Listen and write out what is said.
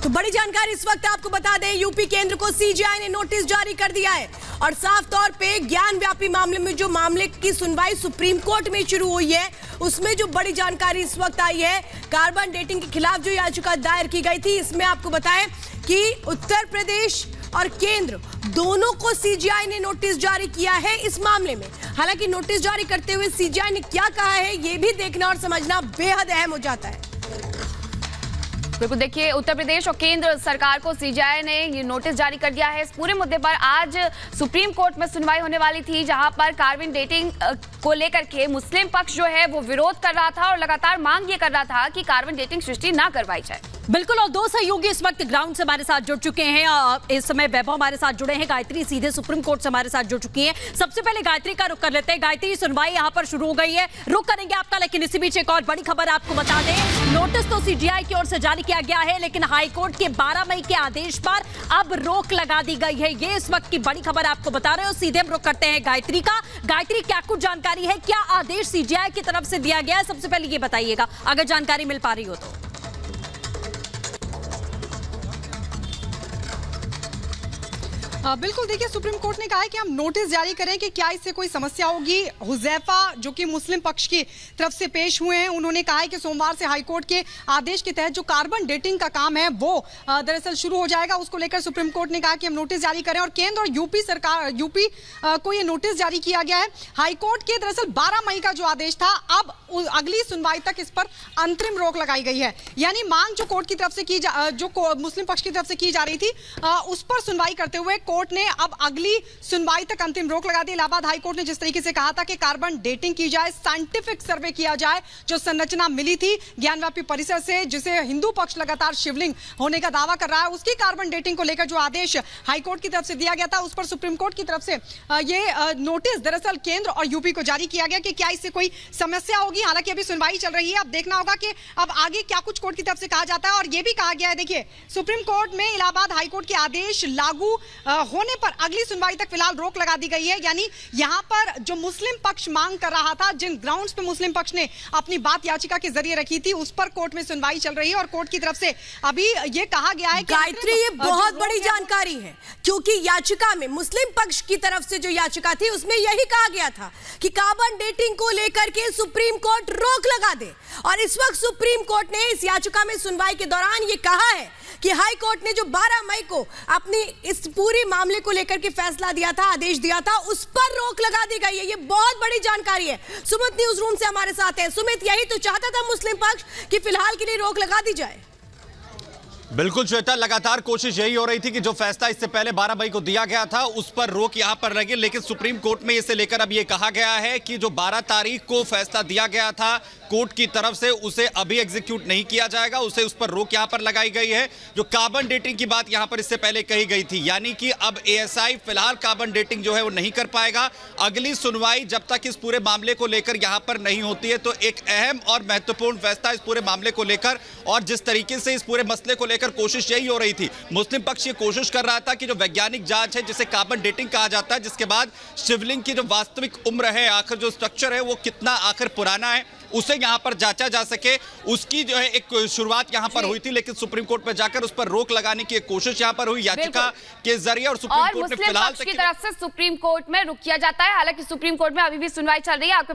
तो बड़ी जानकारी इस वक्त आपको बता दें, यूपी केंद्र को सीजीआई ने नोटिस जारी कर दिया है और साफ तौर पे ज्ञान व्यापी मामले में जो मामले की सुनवाई सुप्रीम कोर्ट में शुरू हुई है, उसमें जो बड़ी जानकारी इस वक्त आई है, कार्बन डेटिंग के खिलाफ जो याचिका दायर की गई थी, इसमें आपको बताएं कि उत्तर प्रदेश और केंद्र दोनों को सीजीआई ने नोटिस जारी किया है इस मामले में। हालांकि नोटिस जारी करते हुए सीजीआई ने क्या कहा है, यह भी देखना और समझना बेहद अहम हो जाता है। बिल्कुल, देखिए उत्तर प्रदेश और केंद्र सरकार को सीजीआई ने ये नोटिस जारी कर दिया है। इस पूरे मुद्दे पर आज सुप्रीम कोर्ट में सुनवाई होने वाली थी, जहां पर कार्बन डेटिंग को लेकर के मुस्लिम पक्ष जो है वो विरोध कर रहा था और लगातार मांग ये कर रहा था कि कार्बन डेटिंग सृष्टि ना करवाई जाए। बिल्कुल, और दो सहयोगी इस वक्त ग्राउंड से हमारे साथ जुड़ चुके हैं। इस समय वैभव हमारे साथ जुड़े हैं, गायत्री सीधे सुप्रीम कोर्ट से हमारे साथ जुड़ चुकी हैं। सबसे पहले गायत्री का रुख कर लेते हैं। गायत्री, सुनवाई यहाँ पर शुरू हो गई है, रुख करेंगे आपका, लेकिन इसी बीच एक और बड़ी खबर आपको बता दें। नोटिस तो सीजीआई की ओर से जारी किया गया है, लेकिन हाईकोर्ट के 12 मई के आदेश पर अब रोक लगा दी गई है। ये इस वक्त की बड़ी खबर आपको बता रहे हो। सीधे हम रुख करते हैं गायत्री का। गायत्री, क्या कुछ जानकारी है, क्या आदेश सीजीआई की तरफ से दिया गया है? सबसे पहले ये बताइएगा, अगर जानकारी मिल पा रही हो तो। बिल्कुल, देखिए सुप्रीम कोर्ट ने कहा है कि हम नोटिस जारी करें कि क्या इससे कोई समस्या होगी। हुजैफा जो कि मुस्लिम पक्ष की तरफ से पेश हुए हैं, उन्होंने कहा है कि सोमवार से हाईकोर्ट के आदेश के तहत जो कार्बन डेटिंग का काम है वो दरअसल शुरू हो जाएगा। उसको लेकर सुप्रीम कोर्ट ने कहा कि हम नोटिस जारी करें और केंद्र और यूपी को ये नोटिस जारी किया गया है। हाईकोर्ट के दरअसल 12 मई का जो आदेश था, अब अगली सुनवाई तक इस पर अंतरिम रोक लगाई गई है। यानी मांग जो कोर्ट की तरफ से मुस्लिम पक्ष की तरफ से की जा रही थी, उस पर सुनवाई करते हुए कोर्ट ने अब अगली सुनवाई तक अंतिम रोक लगा दी। इलाहाबाद हाईकोर्ट ने जिस तरीके से कहा था कि कार्बन डेटिंग की जाए, साइंटिफिक सर्वे किया जाए, जो संरचना मिली थी ज्ञानव्यापी परिसर से, जिसे हिंदू पक्ष लगातार शिवलिंग होने का दावा कर रहा है, उसकी कार्बन डेटिंग को लेकर जो आदेश हाईकोर्ट की तरफ से दिया गया था, उस पर सुप्रीम कोर्ट की तरफ से ये नोटिस दरअसल केंद्र और यूपी को जारी किया गया कि क्या इससे कोई समस्या होगी। हालांकि अभी सुनवाई चल रही है, अब देखना होगा कि अब आगे क्या कुछ कोर्ट की तरफ से कहा जाता है। और यह भी कहा गया है, देखिए सुप्रीम कोर्ट में इलाहाबाद हाईकोर्ट के आदेश लागू होने पर अगली सुनवाई तक फिलहाल रोक लगा दी गई है। यानी यहां पर जो मुस्लिम पक्ष मांग कर रहा था, जिन ग्राउंड्स पे मुस्लिम पक्ष ने अपनी बात याचिका के जरिए रखी थी, उस पर कोर्ट में सुनवाई चल रही है और कोर्ट की तरफ से अभी ये कहा गया है कि गायत्री, ये बहुत बड़ी जानकारी है, क्योंकि याचिका में मुस्लिम पक्ष की तरफ से जो याचिका थी उसमें यही कहा गया था कि कार्बन डेटिंग को लेकर के सुप्रीम कोर्ट रोक लगा दे। और इस वक्त सुप्रीम कोर्ट ने इस याचिका में सुनवाई के दौरान ये कहा है कि हाई कोर्ट ने जो 12 मई को अपनी इस पूरी मामले को लेकर के फैसला दिया था, आदेश दिया था, उस पर रोक लगा दी गई है। ये बहुत बड़ी जानकारी है। सुमित न्यूज रूम से हमारे साथ है। सुमित, यही तो चाहता था मुस्लिम पक्ष कि फिलहाल के लिए रोक लगा दी जाए। बिल्कुल श्वेता, लगातार कोशिश यही हो रही थी कि जो फैसला इससे पहले 12 मई को दिया गया था उस पर रोक यहां पर लगे, लेकिन सुप्रीम कोर्ट में इसे लेकर अब यह कहा गया है कि जो 12 तारीख को फैसला दिया गया था कोर्ट की तरफ से, उसे अभी एग्जीक्यूट नहीं किया जाएगा, उसे उस पर रोक यहां पर लगाई गई है। जो कार्बन डेटिंग की बात यहां पर इससे पहले कही गई थी, यानी कि अब एएसआई फिलहाल कार्बन डेटिंग जो है वो नहीं कर पाएगा। अगली सुनवाई जब तक इस पूरे मामले को लेकर यहां पर नहीं होती है, तो एक अहम और महत्वपूर्ण फैसला इस पूरे मामले को लेकर, और जिस तरीके से इस पूरे मसले को लेकर कोशिश यही हो रही थी, मुस्लिम पक्ष ये कोशिश कर रहा था कि जो वैज्ञानिक जांच है, जिसे कार्बन डेटिंग कहा जाता है, जिसके बाद शिवलिंग की जो वास्तविक उम्र है, आखिर जो स्ट्रक्चर है वो कितना आखिर पुराना है, उसे यहां पर जांचा जा सके, उसकी जो है एक शुरुआत यहां पर हुई थी। लेकिन सुप्रीम कोर्ट में जाकर उस पर रोक लगाने की एक कोशिश यहां पर हुई याचिका के जरिए, और सुप्रीम कोर्ट ने फिलहाल की तरफ से सुप्रीम कोर्ट में रुक किया जाता है। हालांकि सुप्रीम कोर्ट में अभी भी सुनवाई चल रही है। आपके